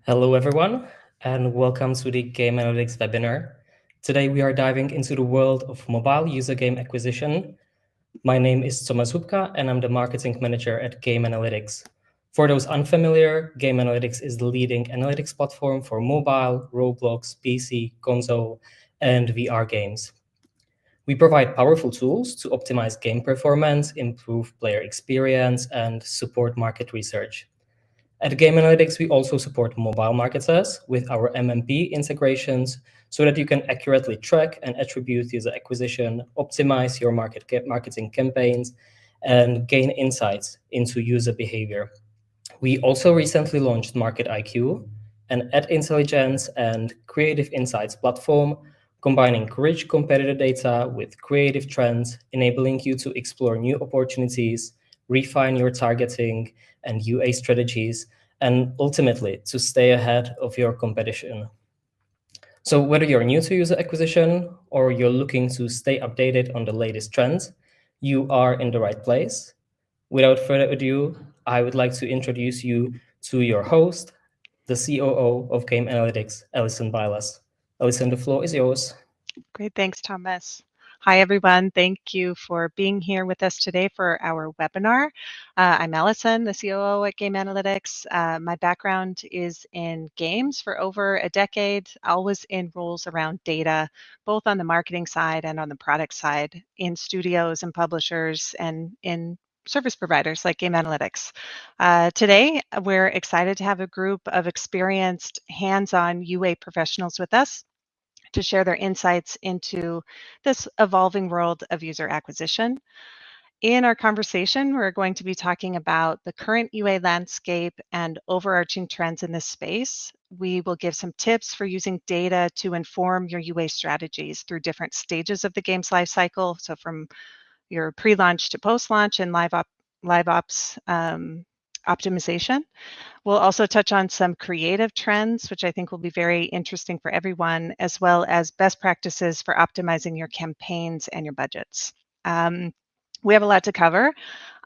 Hello, everyone, and welcome to the Game Analytics webinar. Today, we are diving into the world of mobile user game acquisition. My name is Thomas Hupka, and I'm the marketing manager at Game Analytics. For those unfamiliar, Game Analytics is the leading analytics platform for mobile, Roblox, PC, console, and VR games. We provide powerful tools to optimize game performance, improve player experience, and support market research. At Game Analytics, we also support mobile marketers with our MMP integrations so that you can accurately track and attribute user acquisition, optimize your marketing campaigns, and gain insights into user behavior. We also recently launched Market IQ, an ad intelligence and creative insights platform combining rich competitor data with creative trends, enabling you to explore new opportunities, refine your targeting and UA strategies, and ultimately to stay ahead of your competition. So whether you're new to user acquisition or you're looking to stay updated on the latest trends, you are in the right place. Without further ado, I would like to introduce you to your host, the COO of Game Analytics, Alison Bylas. Alison, the floor is yours. Great, thanks, Thomas. Hi, everyone. Thank you for being here with us today for our webinar. I'm Alison, the COO at Game Analytics. My background is in games for over a decade, always in roles around data, both on the marketing side and on the product side, in studios and publishers and in service providers like Game Analytics. Today, we're excited to have a group of experienced hands-on UA professionals with us to share their insights into this evolving world of user acquisition. In our conversation, we're going to be talking about the current UA landscape and overarching trends in this space. We will give some tips for using data to inform your UA strategies through different stages of the game's life cycle. So from your pre-launch to post-launch and live ops optimization. We'll also touch on some creative trends, which I think will be very interesting for everyone, as well as best practices for optimizing your campaigns and your budgets. We have a lot to cover.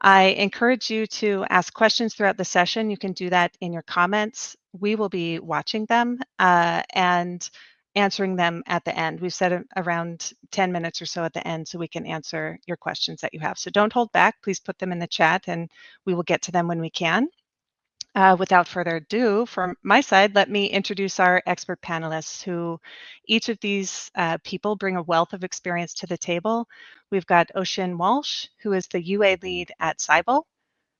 I encourage you to ask questions throughout the session. You can do that in your comments. We will be watching them and answering them at the end. We've set around 10 minutes or so at the end so we can answer your questions that you have. So don't hold back. Please put them in the chat and we will get to them when we can. Without further ado, from my side, let me introduce our expert panelists who each of these people bring a wealth of experience to the table. We've got Oisin Walsh, who is the UA lead at Cybele.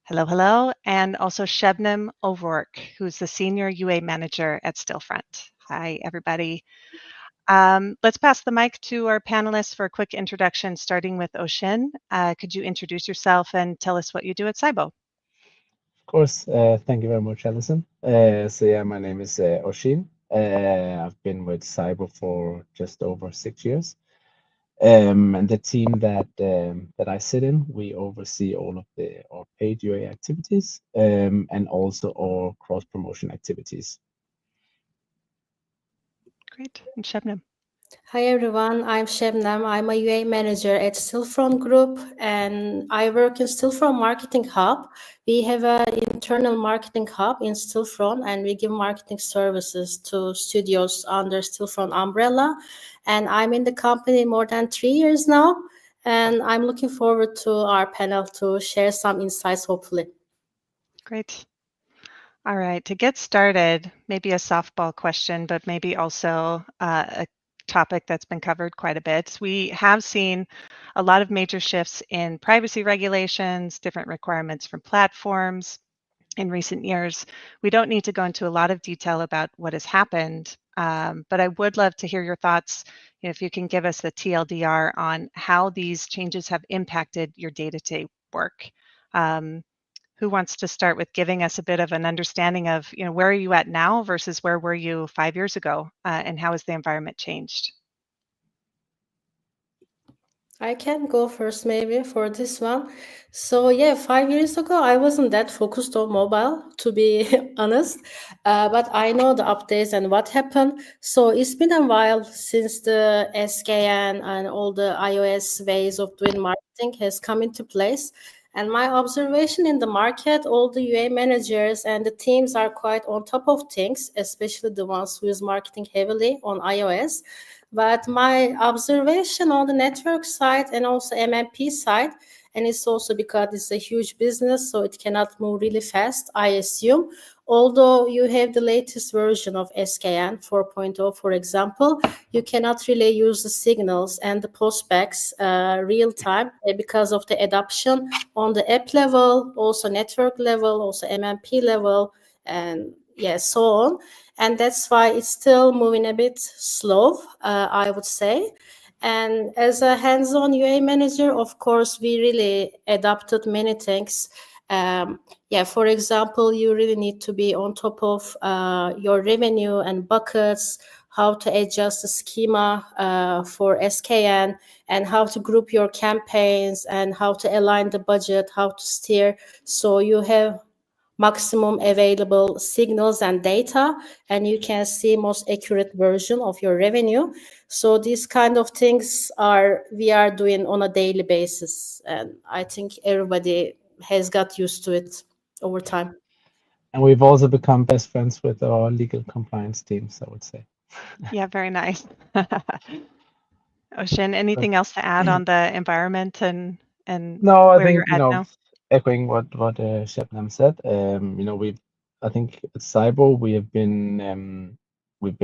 Hello, hello. And also Shebnem O'Rourke, who's the senior UA manager at Stillfront. Hi, everybody. Let's pass the mic to our panelists for a quick introduction, starting with Oisin. Could you introduce yourself and tell us what you do at Cybele? Of course, thank you very much, Alison. My name is Oisin. I've been with Cybele for just over 6 years. And the team that I sit in, we oversee all of our paid UA activities and also our cross-promotion activities. Great. And Shebnem. Hi everyone, I'm Shebnem. I'm a UA manager at Stillfront Group and I work in Stillfront Marketing Hub. We have an internal marketing hub in Stillfront and we give marketing services to studios under Stillfront umbrella. And I'm in the company more than 3 years now and I'm looking forward to our panel to share some insights hopefully. Great. All right, to get started, maybe a softball question, but maybe also a topic that's been covered quite a bit. We have seen a lot of major shifts in privacy regulations, different requirements from platforms in recent years. We don't need to go into a lot of detail about what has happened, but I would love to hear your thoughts, if you can give us the TLDR on how these changes have impacted your day-to-day work. Who wants to start with giving us a bit of an understanding of, where are you at now versus where were you 5 years ago, and how has the environment changed? I can go first maybe for this one. So yeah, 5 years ago, I wasn't that focused on mobile, to be honest, but I know the updates and what happened. So it's been a while since the SKN and all the iOS ways of doing marketing has come into place. And my observation in the market, all the UA managers and the teams are quite on top of things, especially the ones who is marketing heavily on iOS. But my observation on the network side and also MMP side, and it's also because it's a huge business, so it cannot move really fast, I assume. Although you have the latest version of SKN 4.0, for example, you cannot really use the signals and the postbacks real time because of the adoption on the app level, also network level, also MMP level, and so on. And that's why it's still moving a bit slow, I would say. And as a hands-on UA manager, of course, we really adapted many things. For example, you really need to be on top of your revenue and buckets, how to adjust the schema for SKN, and how to group your campaigns, and how to align the budget, how to steer. So you have maximum available signals and data, and you can see most accurate version of your revenue. So these kind of things we are doing on a daily basis, and I think everybody has got used to it over time. And we've also become best friends with our legal compliance teams, I would say. Yeah, very nice. Ocean, anything else to add on the environment and No, I where think, you're at now? echoing what Shebnam said, I think at Cyber we've been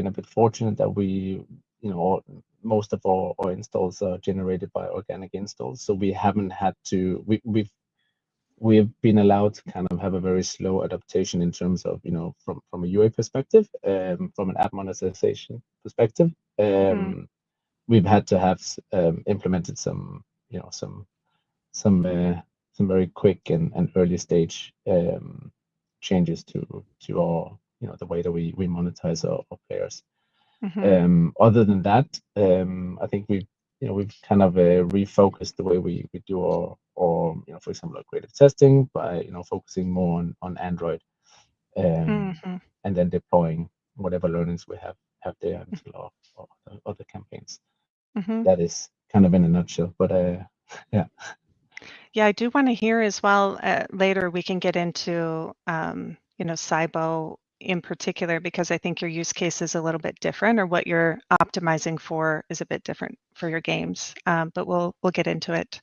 a bit fortunate that most of our installs are generated by organic installs, so we haven't had to. We've been allowed to kind of have a very slow adaptation in terms of from a UA perspective, from an app monetization perspective. We've had to have implemented some very quick and early stage changes to our the way that we monetize our players. Other than that, I think we've kind of refocused the way we do our for example, our creative testing by focusing more on Android, and then deploying whatever learnings we have there into our other campaigns. That is kind of in a nutshell, but yeah. Yeah, I do want to hear as well. Later, we can get into Cybo in particular, because I think your use case is a little bit different, or what you're optimizing for is a bit different for your games. But we'll get into it.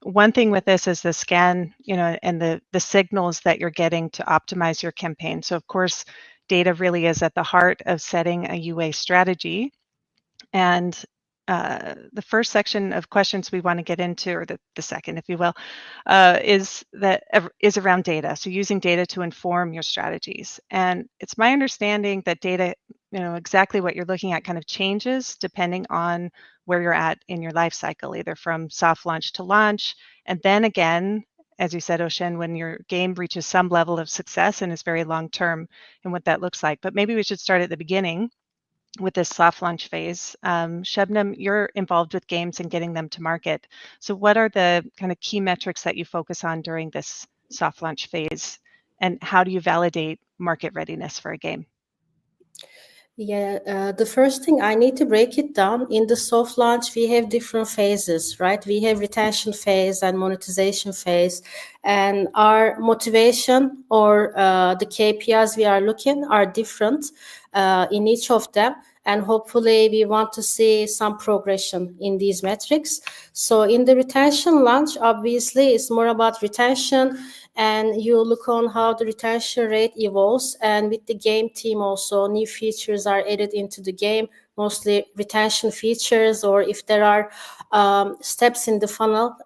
One thing with this is the scan, and the signals that you're getting to optimize your campaign. So of course, data really is at the heart of setting a UA strategy. And the first section of questions we want to get into, or the second, if you will, is around data. So using data to inform your strategies. And it's my understanding that data, exactly what you're looking at, kind of changes depending on where you're at in your life cycle, either from soft launch to launch. And then again, as you said, Ocean, when your game reaches some level of success and is very long term, and what that looks like. But maybe we should start at the beginning with this soft launch phase. Shebnam, you're involved with games and getting them to market. So what are the kind of key metrics that you focus on during this soft launch phase? And how do you validate market readiness for a game? Yeah, the first thing, I need to break it down. In the soft launch, we have different phases, right? We have retention phase and monetization phase, and our motivation or the KPIs we are looking are different in each of them. And hopefully we want to see some progression in these metrics. So in the retention launch, obviously it's more about retention, and you look on how the retention rate evolves. And with the game team also, new features are added into the game, mostly retention features, or if there are steps in the funnel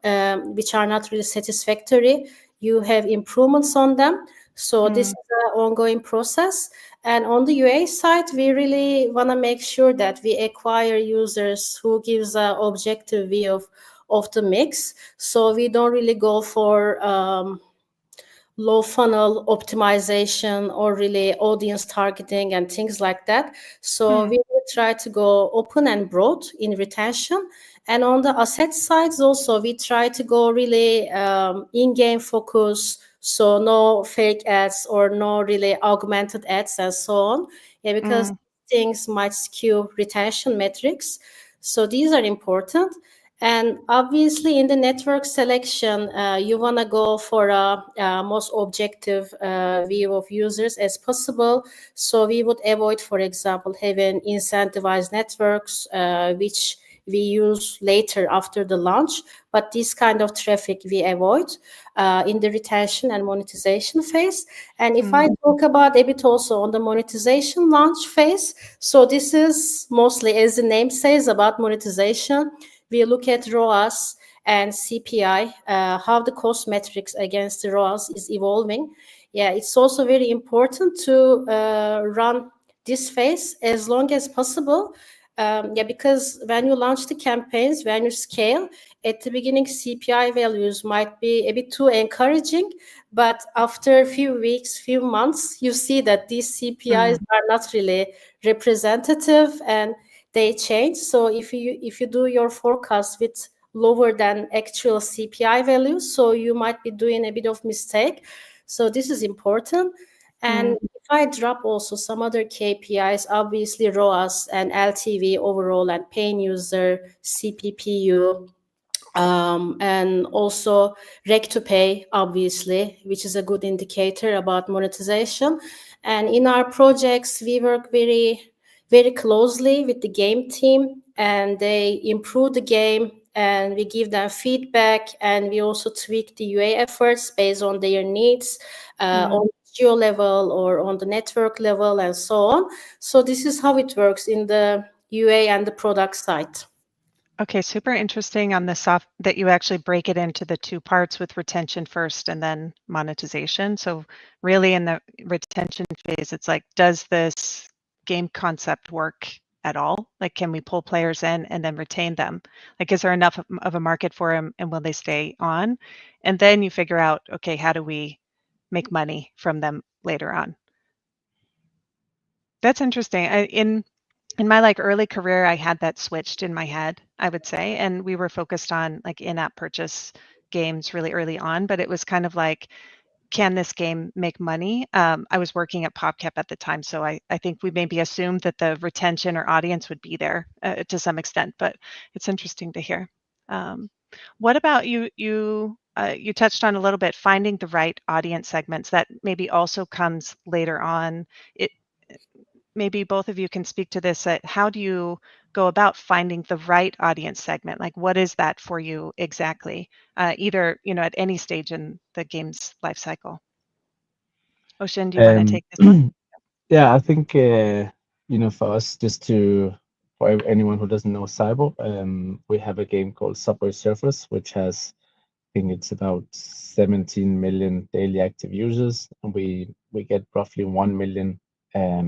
which are not really satisfactory, you have improvements on them. So this is an ongoing process. And on the UA side, we really want to make sure that we acquire users who gives an objective view of the mix. So we don't really go for low funnel optimization or really audience targeting and things like that. So we will try to go open and broad in retention. And on the asset sides also, we try to go really in-game focus. So no fake ads or no really augmented ads and so on. Yeah, because things might skew retention metrics. So these are important. And obviously, in the network selection, you want to go for a most objective view of users as possible. So we would avoid, for example, having incentivized networks, which we use later after the launch. But this kind of traffic we avoid in the retention and monetization phase. And if I talk about a bit also on the monetization launch phase, so this is mostly, as the name says, about monetization. We look at ROAS and CPI, how the cost metrics against the ROAS is evolving. Yeah, it's also very important to run this phase as long as possible. Because when you launch the campaigns, when you scale, at the beginning, CPI values might be a bit too encouraging, but after a few weeks, few months, you see that these CPIs are not really representative and they change. So if you do your forecast with lower than actual CPI values, so you might be doing a bit of mistake. So this is important. And if I drop also some other KPIs, obviously ROAS and LTV overall and paying user, CPPU, and also rec to pay, obviously, which is a good indicator about monetization. And in our projects, we work very closely with the game team, and they improve the game, and we give them feedback, and we also tweak the UA efforts based on their needs, on geo level or on the network level, and so on. So this is how it works in the UA and the product side. Okay, super interesting on the soft that you actually break it into the two parts with retention first and then monetization. So really in the retention phase, it's like, does this game concept work at all? Like, can we pull players in and then retain them? Like, is there enough of a market for them and will they stay on? And then you figure out, okay, how do we make money from them later on? That's interesting. In my like early career, I had that switched in my head, I would say, and we were focused on like in-app purchase games really early on, but it was kind of like, can this game make money? I was working at PopCap at the time, so I think we maybe assumed that the retention or audience would be there to some extent, but it's interesting to hear. What about you? You touched on a little bit finding the right audience segments that maybe also comes later on. Maybe both of you can speak to this. How do you go about finding the right audience segment? Like, what is that for you exactly? Either at any stage in the game's life cycle. Ocean, do you want to take this one? Yeah, I think for us, for anyone who doesn't know Cyber, we have a game called Subway Surfers, which has, I think it's about 17 million daily active users, and we get roughly 1 million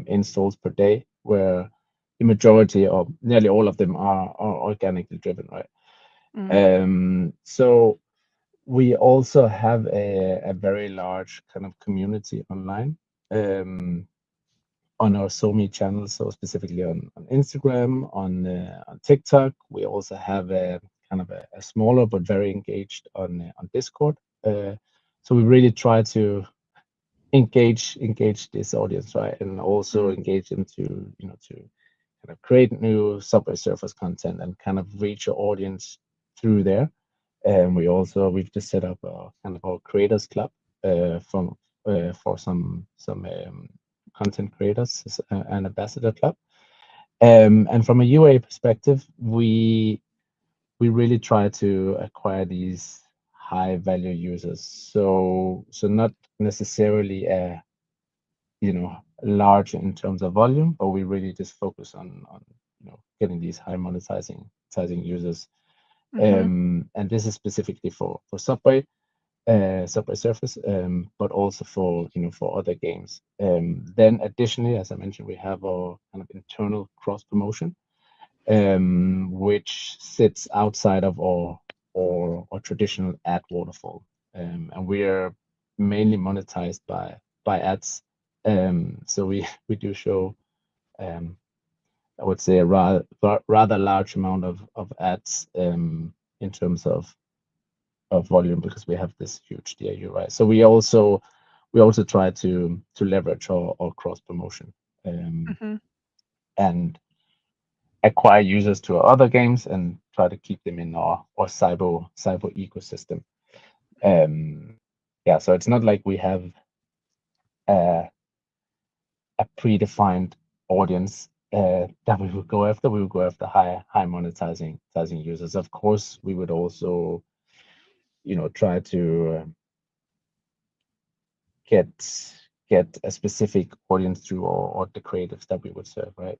installs per day, where the majority or nearly all of them are organically driven, right? So we also have a very large kind of community online on our SoMe channel, so specifically on Instagram, on TikTok. We also have a kind of a smaller but very engaged on Discord. So we really try to engage this audience, right, and also engage them to to kind of create new Subway Surfers content and kind of reach your audience through there. And we've just set up a kind of our creators club for some content creators, an ambassador club. And from a UA perspective, we really try to acquire these high value users. So not necessarily large in terms of volume, but we really just focus on getting these high monetizing users. And this is specifically for Subway Surface, but also for other games. Then additionally, as I mentioned, we have our kind of internal cross promotion, which sits outside of our traditional ad waterfall, and we are mainly monetized by ads. So we do show, I would say, a rather large amount of ads in terms of volume, because we have this huge DAU, right? So we also try to leverage our cross promotion, and acquire users to our other games and try to keep them in our cyber ecosystem. Yeah, so it's not like we have a predefined audience that we would go after. We would go after high monetizing users. Of course, we would also, try to get a specific audience through or the creatives that we would serve, right?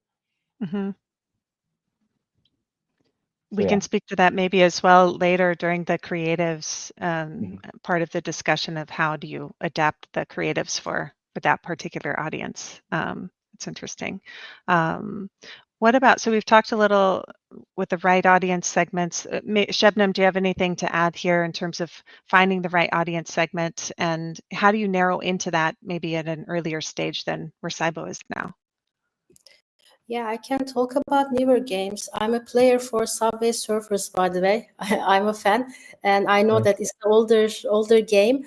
Mm-hmm. So, We yeah. can speak to that maybe as well later during the creatives part of the discussion of how do you adapt the creatives for that particular audience. It's interesting. What about, so we've talked a little with the right audience segments. Shebnem, do you have anything to add here in terms of finding the right audience segment, and how do you narrow into that maybe at an earlier stage than where Cybo is now? Yeah, I can talk about newer games. I'm a player for Subway Surfers, by the way. I'm a fan, and I know that it's an older game.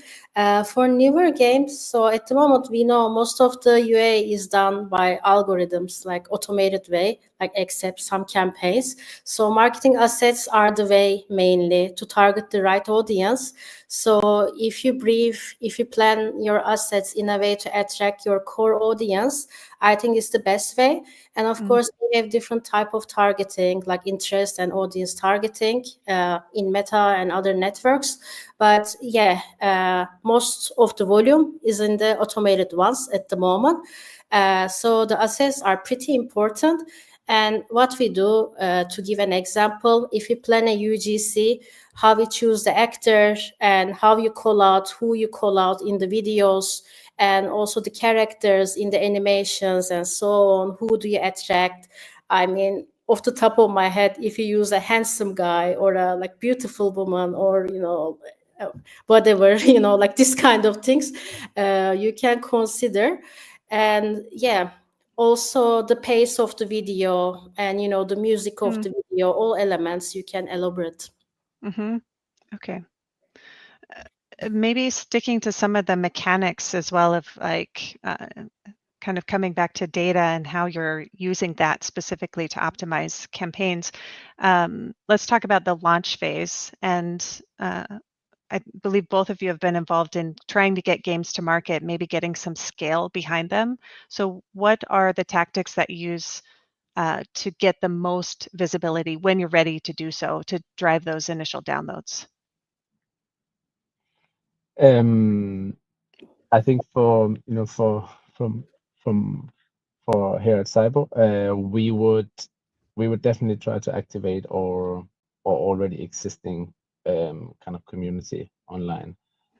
For newer games, so at the moment we know most of the UA is done by algorithms, like automated way, like except some campaigns. So marketing assets are the way mainly to target the right audience. So if you plan your assets in a way to attract your core audience, I think it's the best way. And of course, we have different type of targeting, like interest and audience targeting in Meta and other networks. But yeah, most of the volume is in the automated ones at the moment. So the assets are pretty important. And what we do, to give an example, if you plan a UGC, how we choose the actor and how you call out, who you call out in the videos, and also the characters in the animations and so on, who do you attract? I mean, off the top of my head, if you use a handsome guy or a like beautiful woman or, whatever, like this kind of things, you can consider. And yeah, also the pace of the video and, the music of the video, all elements you can elaborate. Mm-hmm. Okay. Maybe sticking to some of the mechanics as well of like kind of coming back to data and how you're using that specifically to optimize campaigns. Let's talk about the launch phase. And I believe both of you have been involved in trying to get games to market, maybe getting some scale behind them. So what are the tactics that you use to get the most visibility when you're ready to do so, to drive those initial downloads? I think for here at Cyber, we would definitely try to activate our already existing kind of community online,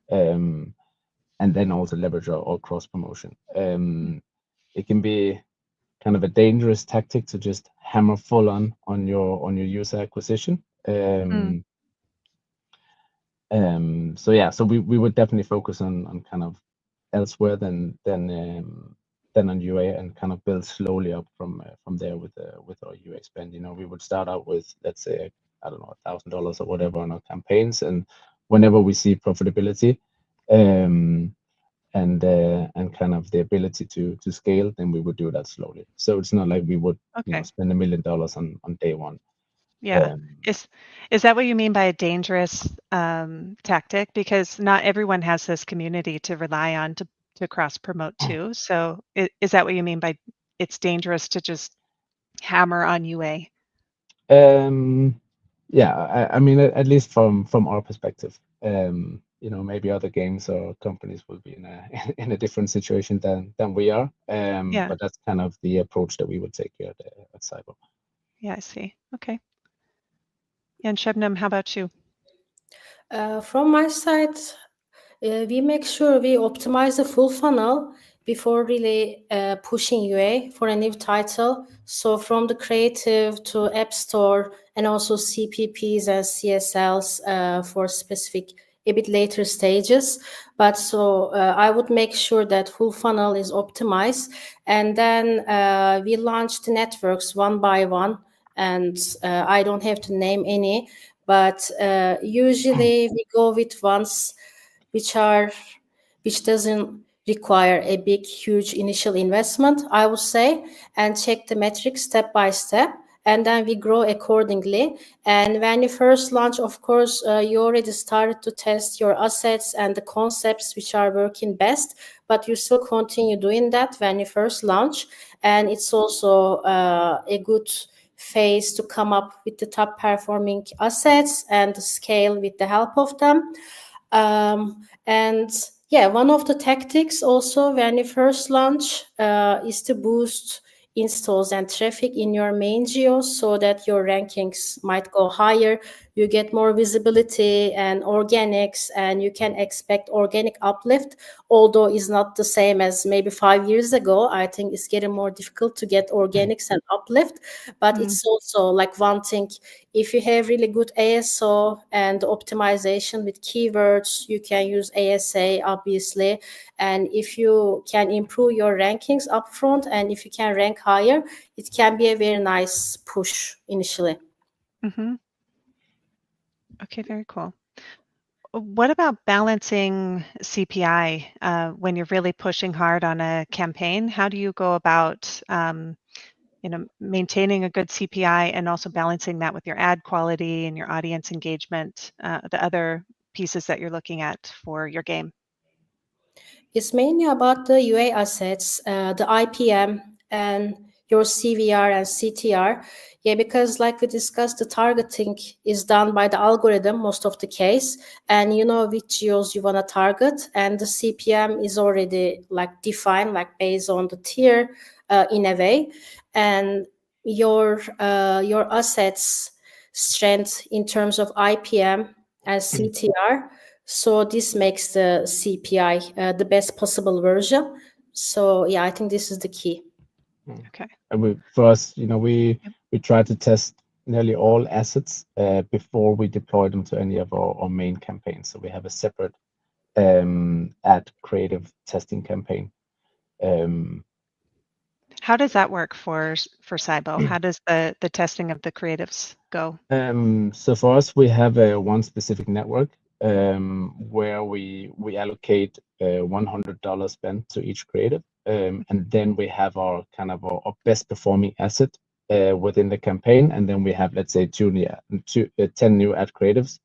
and then also leverage our cross promotion. It can be kind of a dangerous tactic to just hammer full on your user acquisition. So yeah, so we would definitely focus on kind of elsewhere than on UA, and kind of build slowly up from there with our UA spend. We would start out with, let's say, I don't know, $1,000 or whatever on our campaigns, and whenever we see profitability and kind of the ability to scale, then we would do that slowly. So it's not like we would spend $1 million on day one. Yeah. Is that what you mean by a dangerous tactic? Because not everyone has this community to rely on to cross promote too. So is that what you mean by it's dangerous to just hammer on UA? Yeah, I mean, at least from our perspective, maybe other games or companies will be in a different situation than we are. But that's kind of the approach that we would take here at Cyber. Yeah, I see. Okay. And Shebnem, how about you? From my side, we make sure we optimize the full funnel before really pushing UA for a new title. So from the creative to App Store, and also CPPs and CSLs for specific a bit later stages. But so I would make sure that full funnel is optimized, and then we launch the networks one by one. And I don't have to name any, but usually we go with ones which doesn't require a big, huge initial investment, I would say, and check the metrics step by step. and then we grow accordingly. And when you first launch, of course, you already started to test your assets and the concepts which are working best, but you still continue doing that when you first launch. And it's also a good phase to come up with the top performing assets and scale with the help of them. And yeah, one of the tactics also when you first launch is to boost installs and traffic in your main geos so that your rankings might go higher. You get more visibility and organics, and you can expect organic uplift, although it's not the same as maybe 5 years ago. I think it's getting more difficult to get organics and uplift, but it's also like one thing. If you have really good ASO and optimization with keywords, you can use ASA, obviously. And if you can improve your rankings upfront, and if you can rank higher, it can be a very nice push initially. Okay, very cool. What about balancing CPI when you're really pushing hard on a campaign? How do you go about maintaining a good CPI and also balancing that with your ad quality and your audience engagement, the other pieces that you're looking at for your game? It's mainly about the UA assets, the IPM, and your CVR and CTR. Yeah, because like we discussed, the targeting is done by the algorithm most of the case, and you know which geos you want to target, and the CPM is already like defined, like based on the tier in a way, and your assets strength in terms of IPM and CTR. So this makes the CPI the best possible version. So yeah, I think this is the key. Okay. And for us, we try to test nearly all assets before we deploy them to any of our main campaigns. So we have a separate ad creative testing campaign. How does that work for Cybo? How does the testing of the creatives go? So for us, we have one specific network where we allocate $100 spent to each creative, and then we have our kind of our best performing asset within the campaign, and then we have, let's say, 10 new ad creatives,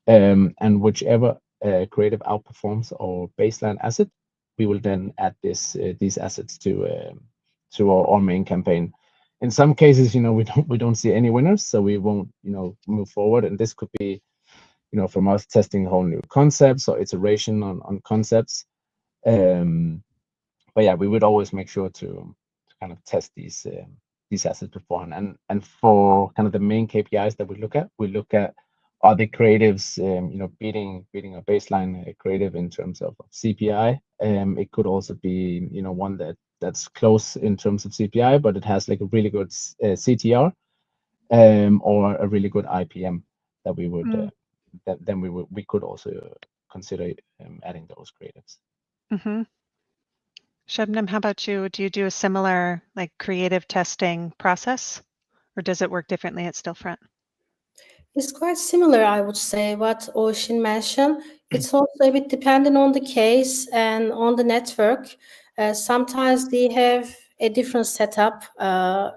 and whichever creative outperforms our baseline asset, we will then add these assets to our main campaign. In some cases, we don't see any winners, so we won't, move forward. And this could be, from us testing whole new concepts or iteration on concepts. But yeah, we would always make sure to kind of test these assets beforehand. And for kind of the main KPIs that we look at are the creatives, beating a baseline creative in terms of CPI. It could also be, one that's close in terms of CPI, but it has like a really good CTR, or a really good IPM that we would we could also consider adding those creatives. Shebnem, how about you? Do you do a similar like creative testing process, or does it work differently at Stillfront? It's quite similar, I would say, what Ocean mentioned. It's also a bit dependent on the case and on the network. Sometimes we have a different setup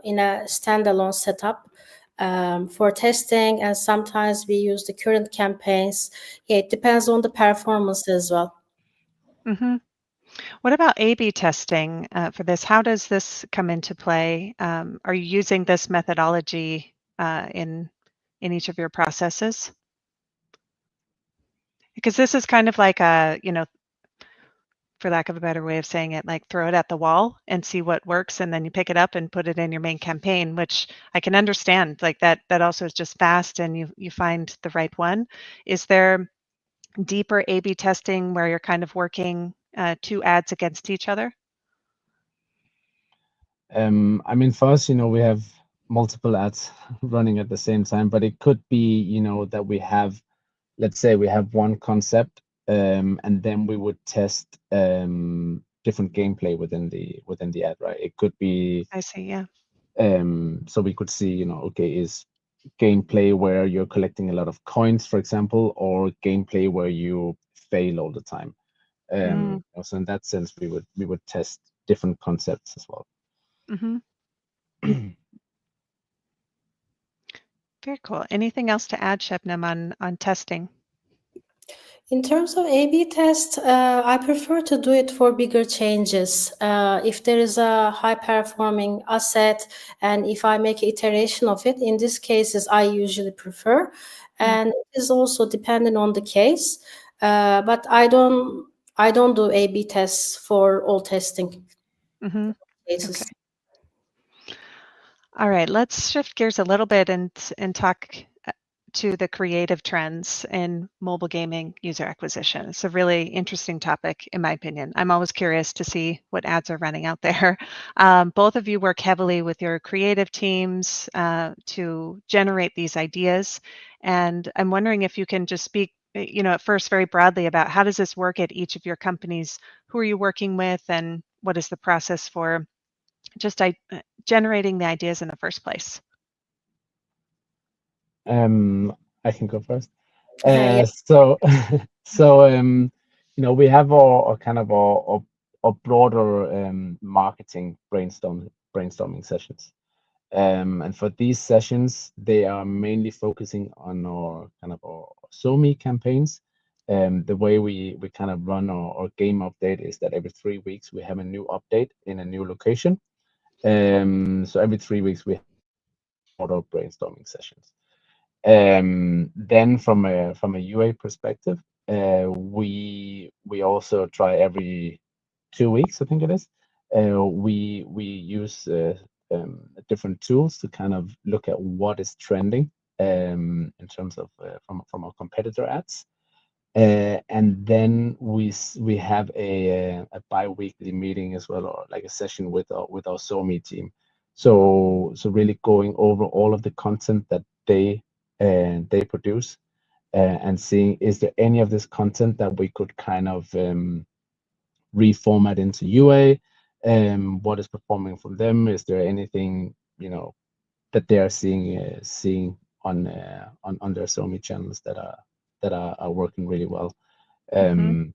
in a standalone setup for testing, and sometimes we use the current campaigns. Yeah, it depends on the performance as well. What about A/B testing for this? How does this come into play? Are you using this methodology in each of your processes? Because this is kind of like a, for lack of a better way of saying it, like throw it at the wall and see what works, and then you pick it up and put it in your main campaign, which I can understand. Like that also is just fast, and you find the right one. Is there deeper A/B testing where you're kind of working two ads against each other? I mean, for us, we have multiple ads running at the same time, but it could be, that we have, let's say we have one concept, and then we would test different gameplay within the ad, right? It could be, I see, yeah. So we could see, okay, is gameplay where you're collecting a lot of coins, for example, or gameplay where you fail all the time. So in that sense, we would test different concepts as well. Very cool. Anything else to add, Shebnem, on testing? In terms of A/B test, I prefer to do it for bigger changes. If there is a high-performing asset, and if I make iteration of it, in these cases, I usually prefer. And it is also dependent on the case. But I don't do A/B tests for all testing cases. Okay. All right, let's shift gears a little bit and talk to the creative trends in mobile gaming user acquisition. It's a really interesting topic, in my opinion. I'm always curious to see what ads are running out there. Both of you work heavily with your creative teams to generate these ideas. And I'm wondering if you can just speak, at first very broadly about how does this work at each of your companies? Who are you working with, and what is the process for just generating the ideas in the first place? I can go first. Yeah. So, we have our kind of our broader marketing brainstorming sessions. And for these sessions, they are mainly focusing on our kind of our SoMe campaigns. The way we kind of run our game update is that every 3 weeks we have a new update in a new location. So every 3 weeks we have auto brainstorming sessions. Then from a UA perspective, we also try every 2 weeks, I think it is. We use different tools to kind of look at what is trending in terms of from our competitor ads. And then we have a bi-weekly meeting as well, or like a session with our SoMe team. So really going over all of the content that they produce and seeing, is there any of this content that we could kind of reformat into UA? What is performing from them? Is there anything that they are seeing on their SoMe channels that are working really well? And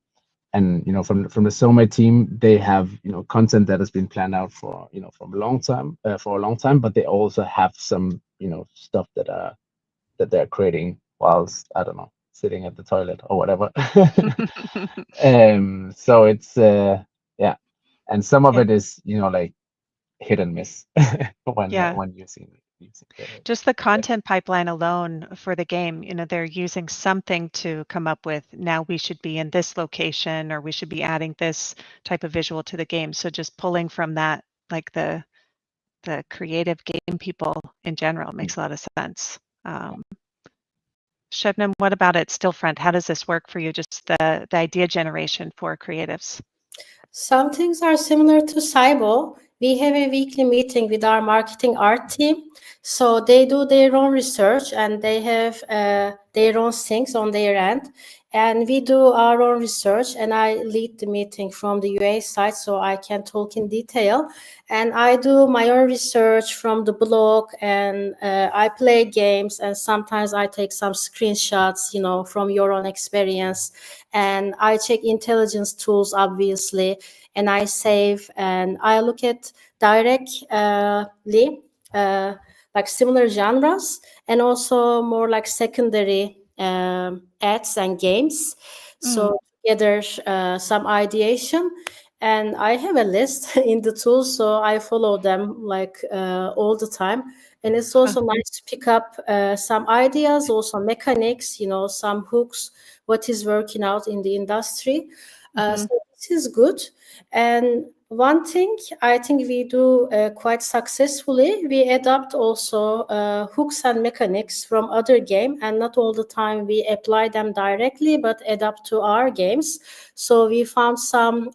from the SoMe team, they have content that has been planned out for from a long time, but they also have some stuff that they're creating whilst, I don't know, sitting at the toilet or whatever. So it's yeah, and some of it is like hit and miss when using just the content pipeline alone for the game. They're using something to come up with, now we should be in this location, or we should be adding this type of visual to the game. So just pulling from that, like the creative game people in general, makes a lot of sense. Shebnem, what about at Stillfront? How does this work for you, just the idea generation for creatives? Some things are similar to Cybo. We have a weekly meeting with our marketing art team. So they do their own research and they have their own things on their end. And we do our own research, and I lead the meeting from the UA side so I can talk in detail. And I do my own research from the blog, and I play games, and sometimes I take some screenshots, from your own experience. And I check intelligence tools, obviously, and I save, and I look at directly like similar genres, and also more like secondary ads and games. So together some ideation, and I have a list in the tool, so I follow them like all the time. And it's also nice to pick up some ideas, also mechanics, some hooks, what is working out in the industry. So this is good. And one thing I think we do quite successfully, we adapt also hooks and mechanics from other game, and not all the time we apply them directly, but adapt to our games. So we found some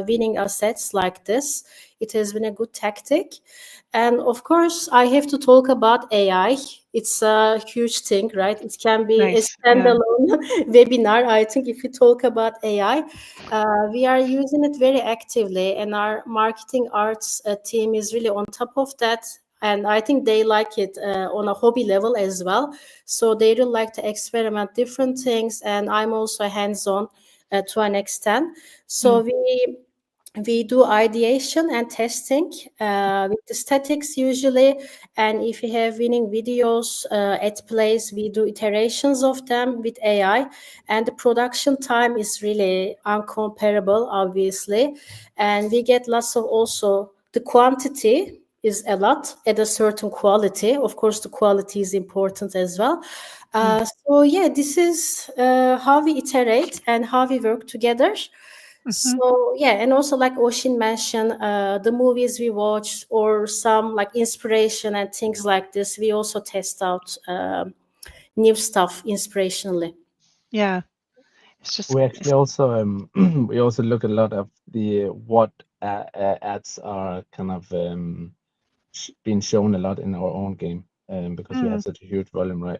winning assets like this. It has been a good tactic. And of course, I have to talk about AI. It's a huge thing, right? It can be a standalone webinar. I think if you talk about AI, we are using it very actively, and our marketing arts team is really on top of that. And I think they like it on a hobby level as well. So they really like to experiment different things. And I'm also hands-on to an extent. So we do ideation and testing with the statics usually, and if we have winning videos at place, we do iterations of them with AI, and the production time is really uncomparable, obviously, and we get lots of also the quantity is a lot at a certain quality. Of course, the quality is important as well. So yeah, this is how we iterate and how we work together. So yeah, and also like Oshin mentioned, the movies we watch or some like inspiration and things like this, we also test out new stuff inspirationally. Yeah. It's just We actually also we also look a lot of the what ads are kind of being shown a lot in our own game because we have such a huge volume, right?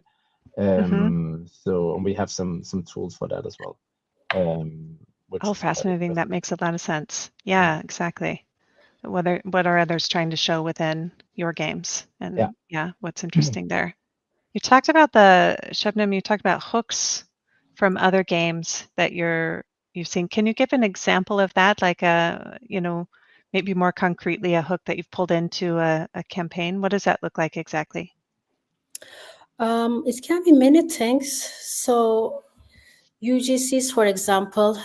So and we have some tools for that as well, which Oh, is quite fascinating. That interesting. makes a lot of sense. Yeah, exactly. What are others trying to show within your games? And yeah, what's interesting there? You talked about Shebnem, you talked about hooks from other games that you've seen. Can you give an example of that? Like maybe more concretely a hook that you've pulled into a campaign? What does that look like exactly? It can be many things. So UGCs, for example,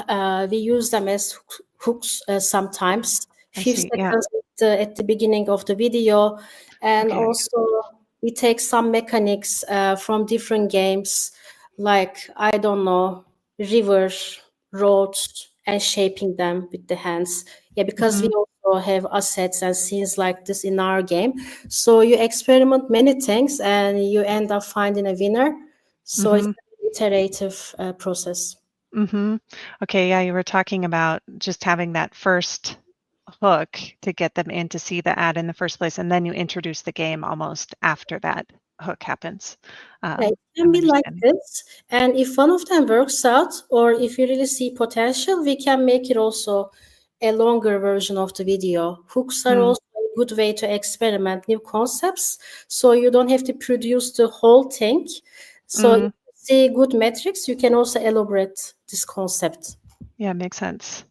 we use them as hooks sometimes, I few see. Yeah. seconds at the beginning of the video, and Okay. also we take some mechanics from different games, like I don't know, rivers, roads, and shaping them with the hands. Yeah, because we also have assets and scenes like this in our game. So you experiment many things, and you end up finding a winner. So it's iterative process. Okay, yeah, you were talking about just having that first hook to get them in to see the ad in the first place, and then you introduce the game almost after that hook happens. Yeah, it can I'm be like understanding. this. And if one of them works out, or if you really see potential, we can make it also a longer version of the video. Hooks are also a good way to experiment new concepts. So you don't have to produce the whole thing. So if you see good metrics, you can also elaborate this concept. Yeah, makes sense.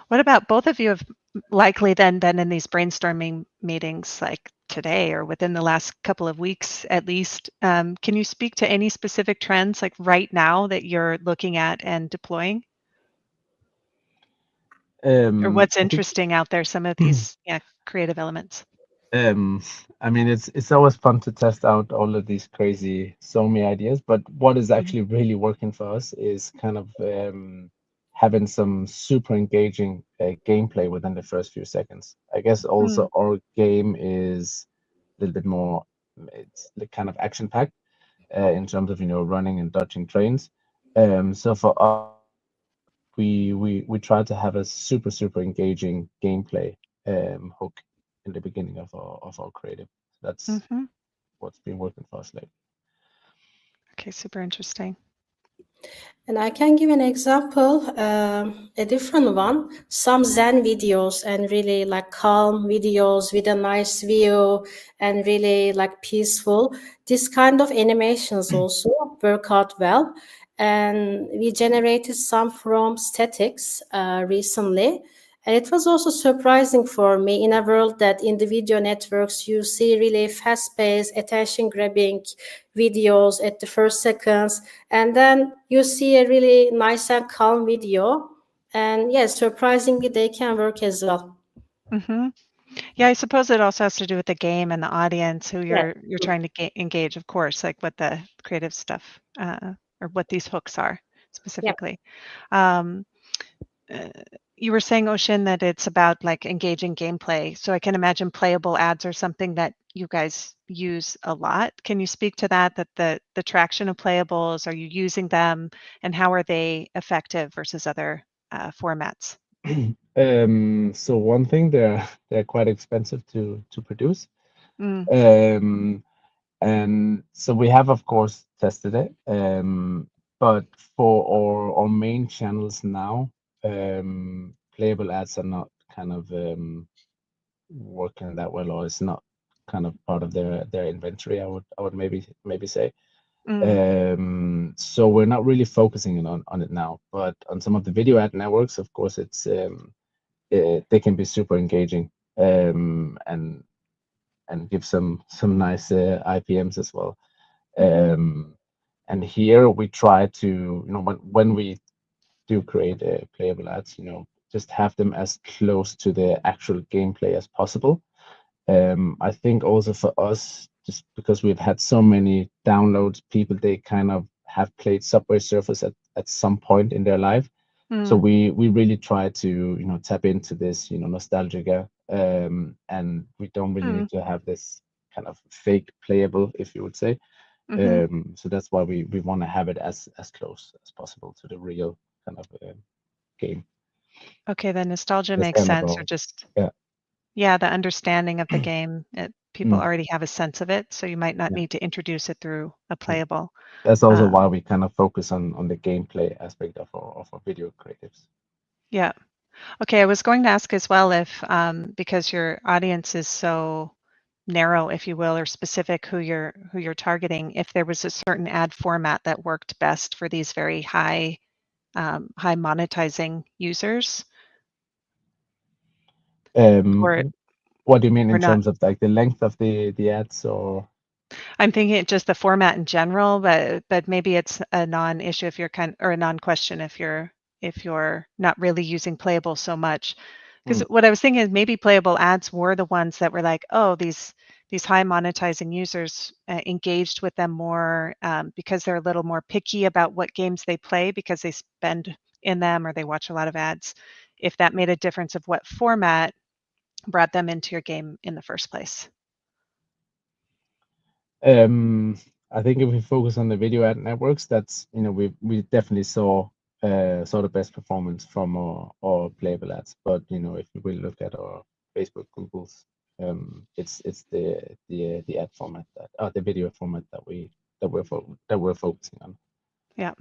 What about both of you have likely then been in these brainstorming meetings like today or within the last couple of weeks at least? Can you speak to any specific trends like right now that you're looking at and deploying? Or what's I think interesting out there, some of these creative elements? I mean it's always fun to test out all of these crazy so many ideas, but what is actually really working for us is kind of having some super engaging gameplay within the first few seconds. I guess also our game is a little bit more, it's the kind of action packed in terms of running and dodging trains. So for us, we try to have a super engaging gameplay hook in the beginning of our creative. That's Mhm. what's been working for us lately. Okay, super interesting. And I can give an example, a different one. Some Zen videos and really like calm videos with a nice view and really like peaceful. This kind of animations also work out well. And we generated some from statics recently. And it was also surprising for me in a world that in the video networks you see really fast-paced, attention-grabbing videos at the first seconds, and then you see a really nice and calm video. And yes, surprisingly, they can work as well. Mhm. Yeah, I suppose it also has to do with the game and the audience who Yeah, you're trying to engage, of course, like what the creative stuff or what these hooks are yeah. specifically. Um, uh, you were saying, Ocean, that it's about like engaging gameplay. So I can imagine playable ads are something that you guys use a lot. Can you speak to that? That the traction of playables, are you using them, and how are they effective versus other formats? So one thing, they're quite expensive to produce. Mm, Um, and so we have of course tested it. But for our main channels now, playable ads are not kind of working that well, or it's not kind of part of their inventory, I would maybe say. mm, So we're not really focusing on it now, but on some of the video ad networks, of course, they can be super engaging, and give some nice IPMs as well. And here we try to, when we do create playable ads, just have them as close to the actual gameplay as possible. I think also for us, just because we've had so many downloads, people, they kind of have played Subway Surfers at some point in their life. So we really try to, tap into this, nostalgia, and we don't really need to have this kind of fake playable, if you would say. So that's why we want to have it as close as possible to the real kind of game. Okay, the nostalgia That's makes kind of sense, our- or just yeah. the understanding of the game. People already have a sense of it, so you might not Yeah. need to introduce it through a playable. That's also why we kind of focus on the gameplay aspect of our video creatives. Yeah. Okay, I was going to ask as well if, because your audience is so narrow, if you will, or specific who you're targeting, if there was a certain ad format that worked best for these very high monetizing users, or What do you mean in not. terms of like the length of the ads, or? I'm thinking just the format in general, but maybe it's a non-issue if you're or a non-question if you're not really using playable so much. Because what I was thinking is maybe playable ads were the ones that were like, oh, these high monetizing users engaged with them more because they're a little more picky about what games they play because they spend in them or they watch a lot of ads. If that made a difference of what format brought them into your game in the first place. I think if we focus on the video ad networks, that's, we definitely saw the best performance from our playable ads. But if we look at our Facebook, Google's, it's the ad format the video format that we're focusing on. Yeah.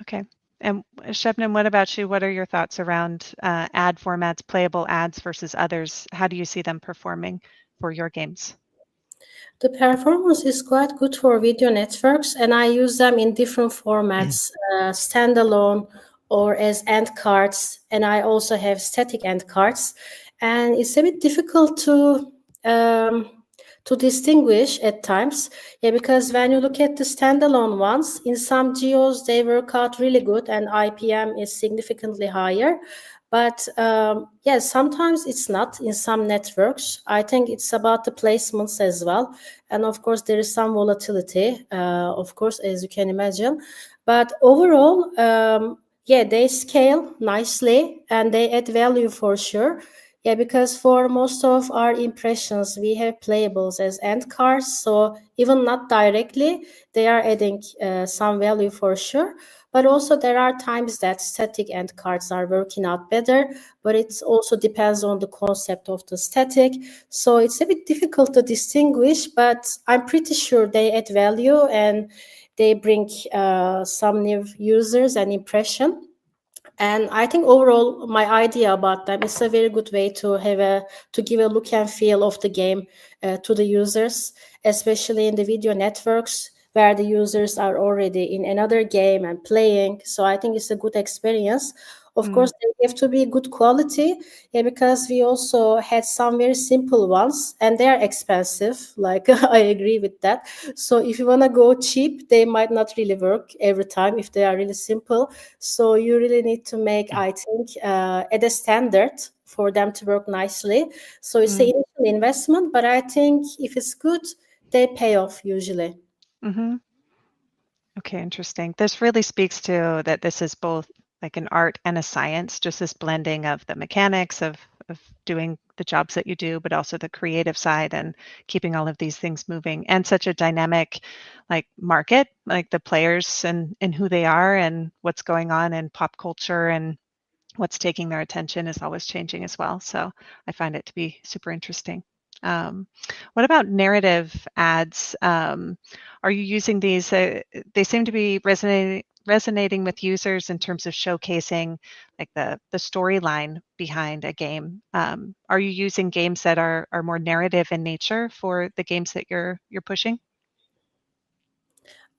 Okay. And Shebnem, what about you? What are your thoughts around ad formats, playable ads versus others? How do you see them performing for your games? The performance is quite good for video networks, and I use them in different formats, standalone or as end cards, and I also have static end cards. And it's a bit difficult to distinguish at times, yeah, because when you look at the standalone ones, in some geos they work out really good, and IPM is significantly higher. But yes, sometimes it's not in some networks. I think it's about the placements as well. And of course, there is some volatility, of course, as you can imagine. But overall, yeah, they scale nicely and they add value for sure. Yeah, because for most of our impressions, we have playables as end cards. So even not directly, they are adding some value for sure. But also there are times that static end cards are working out better, but it also depends on the concept of the static. So it's a bit difficult to distinguish, but I'm pretty sure they add value and they bring some new users and impression. And I think overall, my idea about them is a very good way to give a look and feel of the game to the users, especially in the video networks where the users are already in another game and playing. So I think it's a good experience. Of course, they have to be good quality, yeah, because we also had some very simple ones and they are expensive. Like I agree with that. So if you want to go cheap, they might not really work every time if they are really simple. So you really need to make, I think, at a standard for them to work nicely. So it's an initial investment, but I think if it's good, they pay off usually. Mm-hmm. Okay, interesting. This really speaks to that this is both like an art and a science, just this blending of the mechanics of doing the jobs that you do, but also the creative side and keeping all of these things moving, and such a dynamic like market, like the players and who they are and what's going on in pop culture and what's taking their attention is always changing as well. So I find it to be super interesting. What about narrative ads? Are you using these? They seem to be resonating with users in terms of showcasing like the storyline behind a game. Are you using games that are more narrative in nature for the games that you're pushing?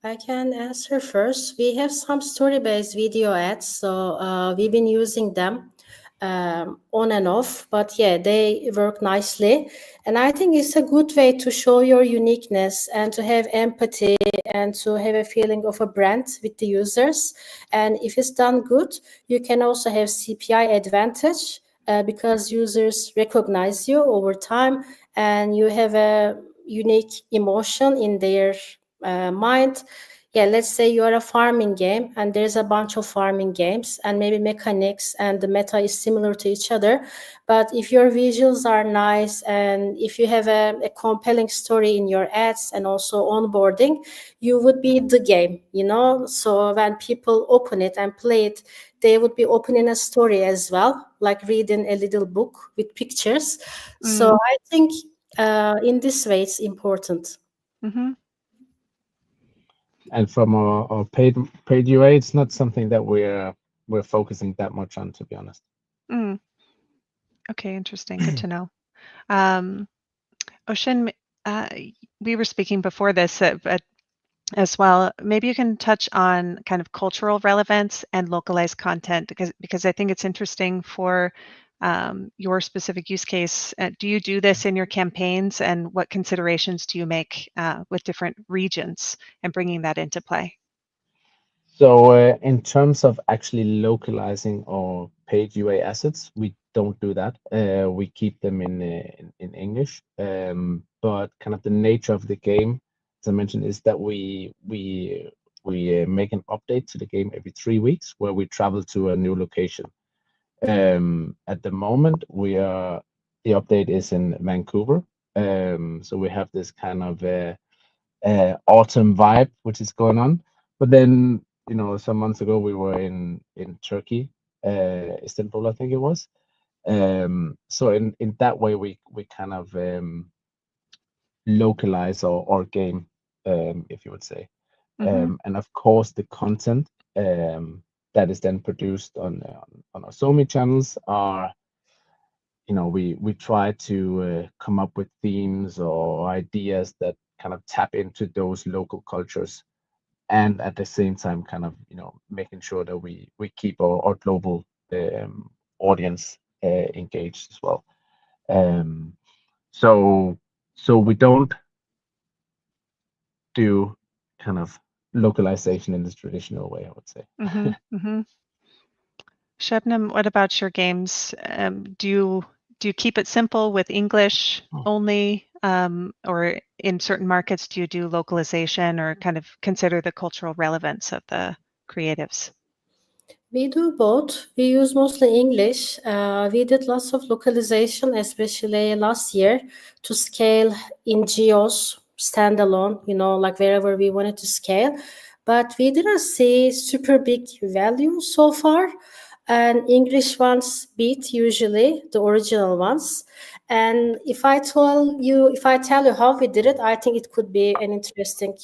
I can answer first. We have some story-based video ads, so we've been using them. on and off, but yeah, they work nicely. And I think it's a good way to show your uniqueness and to have empathy and to have a feeling of a brand with the users. And if it's done good, you can also have CPI advantage because users recognize you over time and you have a unique emotion in their mind. Yeah, let's say you are a farming game and there's a bunch of farming games and maybe mechanics and the meta is similar to each other. But if your visuals are nice and if you have a compelling story in your ads and also onboarding, you would be the game, you know? So when people open it and play it, they would be opening a story as well, like reading a little book with pictures. So I think in this way, it's important. Mm-hmm. And from our paid UA, it's not something that we're focusing that much on, to be honest. Mm. Okay, interesting. Good to know. Ocean, we were speaking before this, but as well, maybe you can touch on kind of cultural relevance and localized content because I think it's interesting for your specific use case. Do you do this in your campaigns, and what considerations do you make with different regions and bringing that into play? So in terms of actually localizing our paid UA assets, we don't do that. We keep them in English. But kind of the nature of the game, as I mentioned, is that we make an update to the game every 3 weeks, where we travel to a new location. At the moment, the update is in Vancouver. So we have this kind of autumn vibe which is going on. But then, some months ago we were in Turkey, Istanbul, I think it was. So in that way we kind of localize our game, if you would say. And of course the content that is then produced on our SoMe channels are, we try to come up with themes or ideas that kind of tap into those local cultures, and at the same time kind of making sure that we keep our global audience engaged as well. So we don't do kind of localization in this traditional way, I would say. Shebnem, what about your games? Do you keep it simple with English only, or in certain markets do you do localization or kind of consider the cultural relevance of the creatives? We do both. We use mostly English. We did lots of localization, especially last year, to scale in geos, standalone, like wherever we wanted to scale. But we didn't see super big value so far. And English ones beat usually the original ones. And if I tell you how we did it, I think it could be an interesting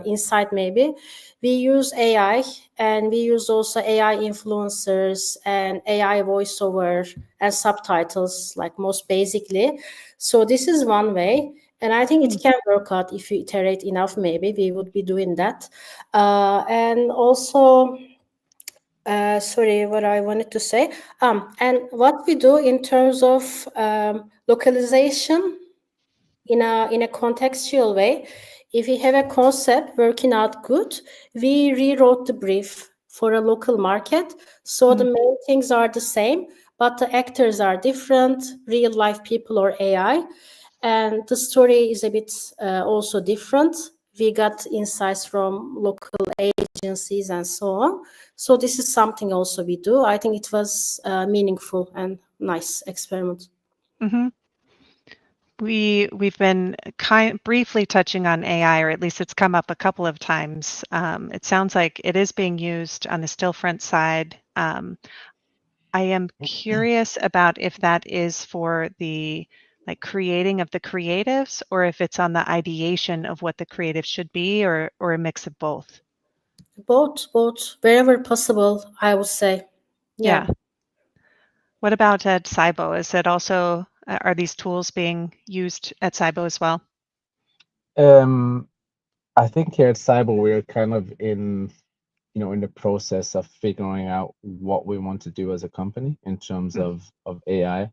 insight maybe. We use AI and we use also AI influencers and AI voiceover and subtitles, like most basically. So this is one way. And I think it can work out if you iterate enough, maybe we would be doing that. And also, sorry, what I wanted to say. And what we do in terms of localization in a contextual way, if we have a concept working out good, we rewrote the brief for a local market. So the main things are the same, but the actors are different, real life people or AI. And the story is a bit also different. We got insights from local agencies and so on. So this is something also we do. I think it was meaningful and nice experiment. We've been briefly touching on AI, or at least it's come up a couple of times. It sounds like it is being used on the Stillfront side. I am curious about if that is for the creating of the creatives, or if it's on the ideation of what the creative should be, or a mix of both. Both, wherever possible, I would say. Yeah. What about at SIBO? Is it also, are these tools being used at SIBO as well? I think here at SIBO we're kind of in in the process of figuring out what we want to do as a company in terms of AI.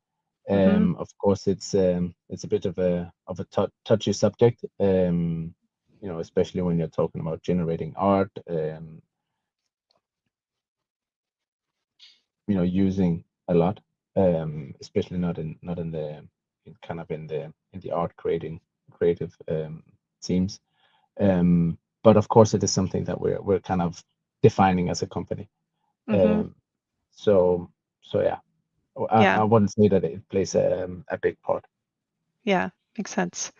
Of course, it's a bit of a touchy subject. Especially when you're talking about generating art. Using a lot, especially not in the in the art creative teams. But of course, it is something that we're kind of defining as a company. So yeah, I wouldn't say that it plays a big part. Yeah, makes sense.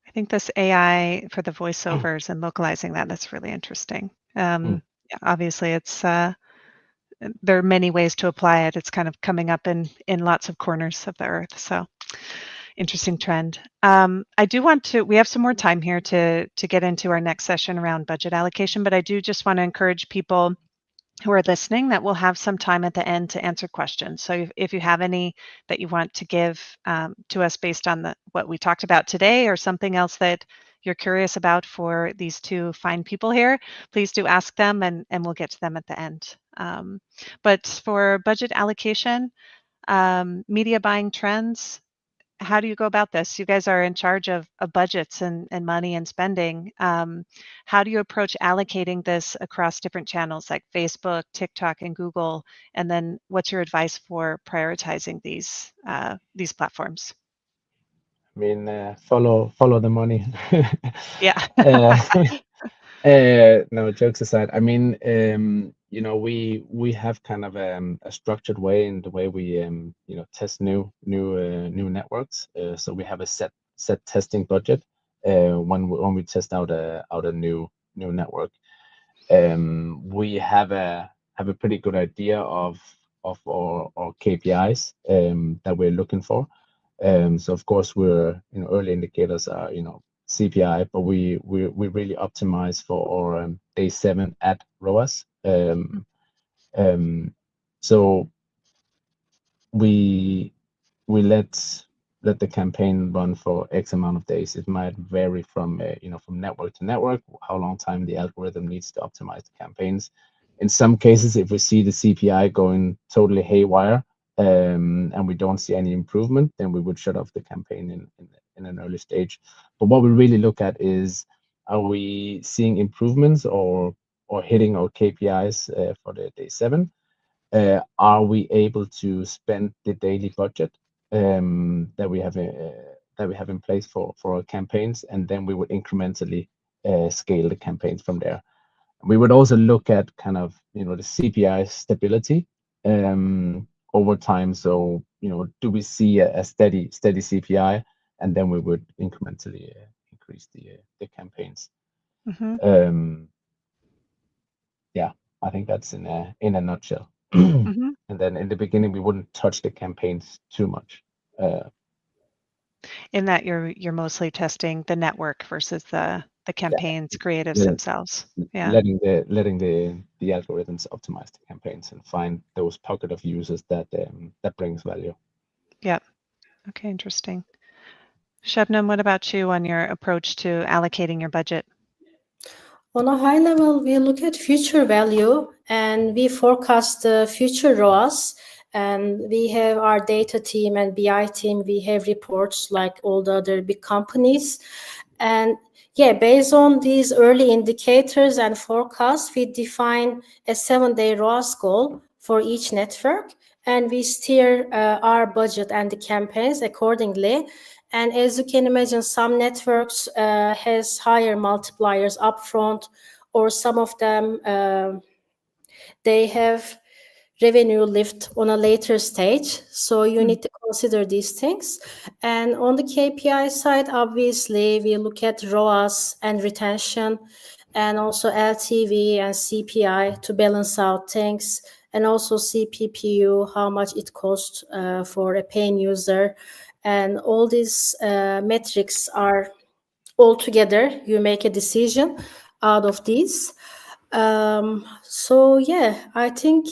I think this AI for the voiceovers and localizing that's really interesting. Yeah, obviously, it's there are many ways to apply it. It's kind of coming up in lots of corners of the earth. So interesting trend. I do want to, we have some more time here to get into our next session around budget allocation, but I do just want to encourage people who are listening that we'll have some time at the end to answer questions. So if you have any that you want to give to us based on what we talked about today, or something else that you're curious about for these two fine people here, please do ask them, and we'll get to them at the end. But for budget allocation, media buying trends, how do you go about this? You guys are in charge of budgets and money and spending. How do you approach allocating this across different channels like Facebook, TikTok, and Google? And then what's your advice for prioritizing these platforms? I mean, follow the money. Yeah. No, jokes aside, I mean, we have kind of a structured way in the way we test new networks. So we have a set testing budget when we test out a new network. We have a pretty good idea of our KPIs that we're looking for. So of course, we're early indicators are CPI, but we really optimize for our day 7 ad ROAS. So we let the campaign run for X amount of days. It might vary from from network to network how long time the algorithm needs to optimize the campaigns. In some cases, if we see the CPI going totally haywire and we don't see any improvement, then we would shut off the campaign in an early stage. But what we really look at is, are we seeing improvements or hitting our KPIs for the day 7? Are we able to spend the daily budget that we have in place for our campaigns, and then we would incrementally scale the campaigns from there. We would also look at kind of the CPI stability over time. So do we see a steady CPI, and then we would incrementally increase the campaigns. Yeah, I think that's in a nutshell. And then in the beginning, we wouldn't touch the campaigns too much. In that you're mostly testing the network versus the campaigns, creatives themselves. Yeah. Letting the algorithms optimize the campaigns and find those pocket of users that brings value. Yep. Okay, interesting. Shebnem, what about you on your approach to allocating your budget? On a high level, we look at future value and we forecast the future ROAS. And we have our data team and BI team. We have reports like all the other big companies. And yeah, based on these early indicators and forecasts, we define a 7-day ROAS goal for each network. And we steer our budget and the campaigns accordingly. And as you can imagine, some networks has higher multipliers upfront, or some of them, they have revenue lift on a later stage. So you need to consider these things. And on the KPI side, obviously, we look at ROAS and retention, and also LTV and CPI to balance out things, and also CPPU, how much it costs for a paying user. And all these metrics are all together. You make a decision out of these. So yeah, I think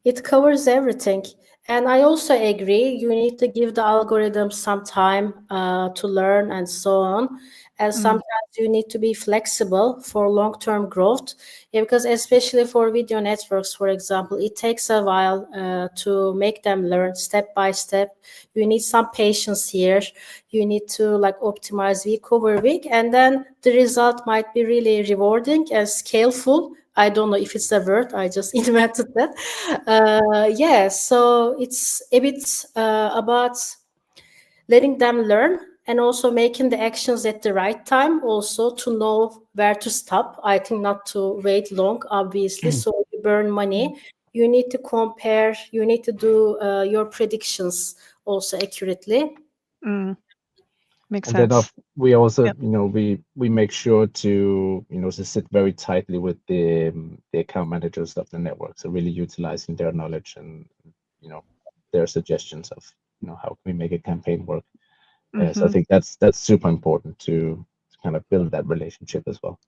it covers everything. And I also agree, you need to give the algorithm some time to learn and so on. And sometimes you need to be flexible for long-term growth. Yeah, because especially for video networks, for example, it takes a while to make them learn step by step. You need some patience here. You need to like optimize week over week, and then the result might be really rewarding and scaleful. I don't know if it's a word, I just invented that. Yeah, so it's a bit about letting them learn and also making the actions at the right time, also to know where to stop. I think not to wait long, obviously, so you burn money. You need to compare, you need to do your predictions also accurately. Makes And sense. then we also, Yep. we make sure to, to sit very tightly with the account managers of the network. So really utilizing their knowledge and, their suggestions of, how can we make a campaign work. So I think that's super important to kind of build that relationship as well.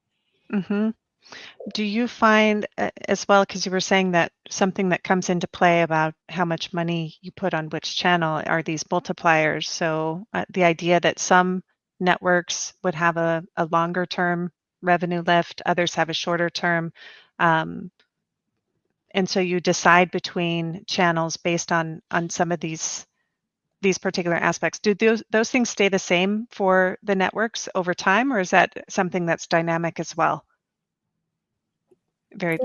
Do you find as well, because you were saying that something that comes into play about how much money you put on which channel are these multipliers? So the idea that some networks would have a longer term revenue lift, others have a shorter term. And so you decide between channels based on some of these particular aspects. Do those things stay the same for the networks over time, or is that something that's dynamic as well?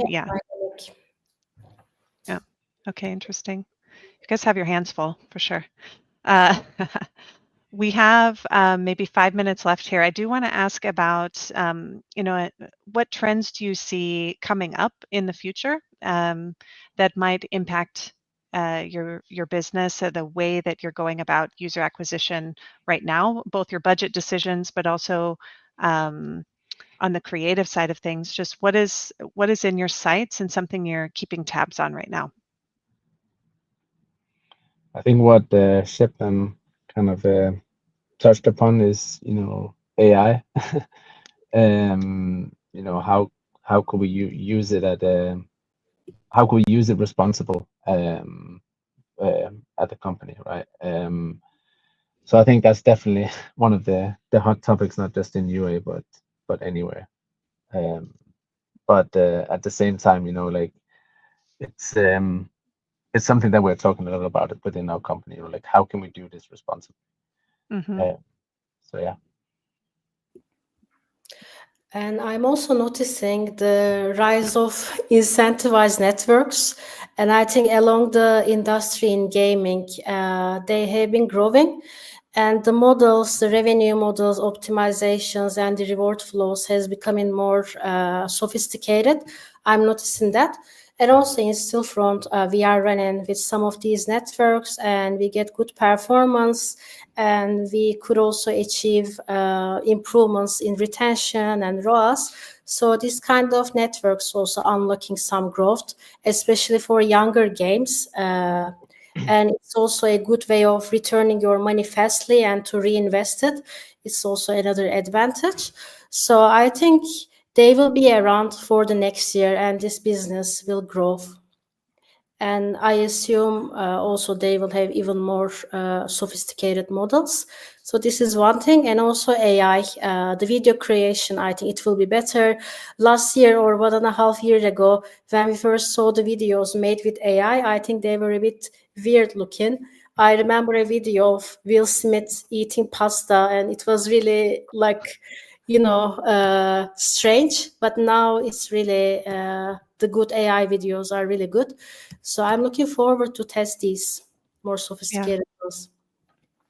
Yeah. Okay, interesting. You guys have your hands full for sure. We have maybe 5 minutes left here. I do want to ask about, what trends do you see coming up in the future that might impact your business, or the way that you're going about user acquisition right now, both your budget decisions, but also on the creative side of things. Just what is in your sights and something you're keeping tabs on right now? I think what Shepton kind of touched upon is, AI. How could we use it how could we use it responsible at the company, right? So I think that's definitely one of the hot topics, not just in UA, but anywhere. But at the same time, like it's something that we're talking a lot about it within our company. Like, how can we do this responsibly? So yeah. And I'm also noticing the rise of incentivized networks. And I think along the industry in gaming, they have been growing. And the models, the revenue models, optimizations, and the reward flows has becoming more sophisticated. I'm noticing that. And also in Stillfront, we are running with some of these networks, and we get good performance, and we could also achieve improvements in retention and ROAS. So this kind of networks also unlocking some growth, especially for younger games. And it's also a good way of returning your money fastly and to reinvest it. It's also another advantage. So I think they will be around for the next year, and this business will grow. And I assume also they will have even more sophisticated models. So this is one thing. And also AI, the video creation, I think it will be better. Last year or 1.5 years ago, when we first saw the videos made with AI, I think they were a bit weird looking. I remember a video of Will Smith eating pasta, and it was really like, strange. But now it's really, the good AI videos are really good. So I'm looking forward to test these more sophisticated ones.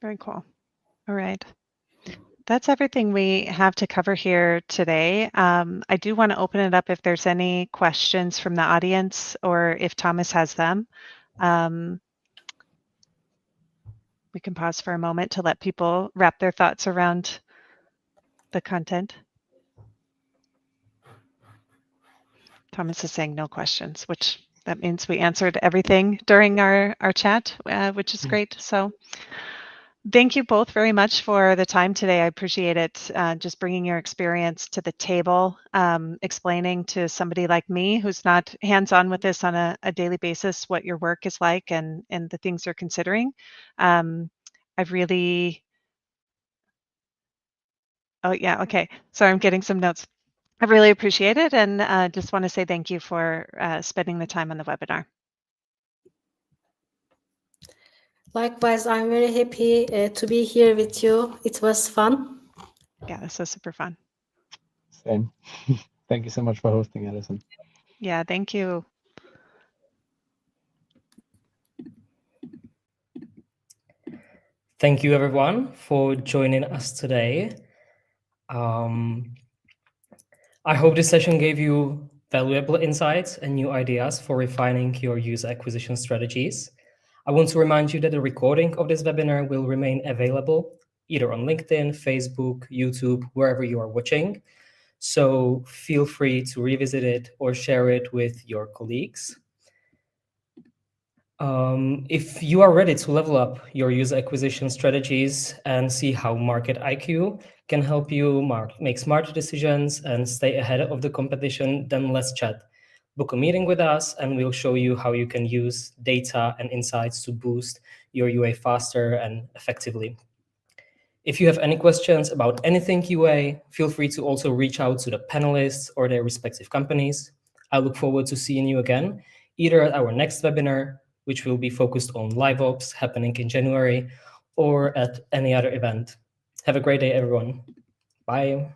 Very cool. All right. That's everything we have to cover here today. I do want to open it up if there's any questions from the audience, or if Thomas has them. We can pause for a moment to let people wrap their thoughts around the content. Thomas is saying no questions, which that means we answered everything during our chat, which is great. So Thank you both very much for the time today. I appreciate it. Just bringing your experience to the table, explaining to somebody like me who's not hands-on with this on a daily basis what your work is like and the things you're considering. I've really, oh yeah, okay. Sorry, I'm getting some notes. I really appreciate it and just want to say thank you for spending the time on the webinar. Likewise, I'm very happy to be here with you. It was fun. Yeah, this was super fun. Same. Thank you so much for hosting, Alison. Yeah, thank you. Thank you, everyone, for joining us today. I hope this session gave you valuable insights and new ideas for refining your user acquisition strategies. I want to remind you that the recording of this webinar will remain available either on LinkedIn, Facebook, YouTube, wherever you are watching. So feel free to revisit it or share it with your colleagues. If you are ready to level up your user acquisition strategies and see how Market IQ can help you make smart decisions and stay ahead of the competition, then let's chat. Book a meeting with us and we'll show you how you can use data and insights to boost your UA faster and effectively. If you have any questions about anything UA, feel free to also reach out to the panelists or their respective companies. I look forward to seeing you again, either at our next webinar, which will be focused on live ops happening in January, or at any other event. Have a great day, everyone. Bye.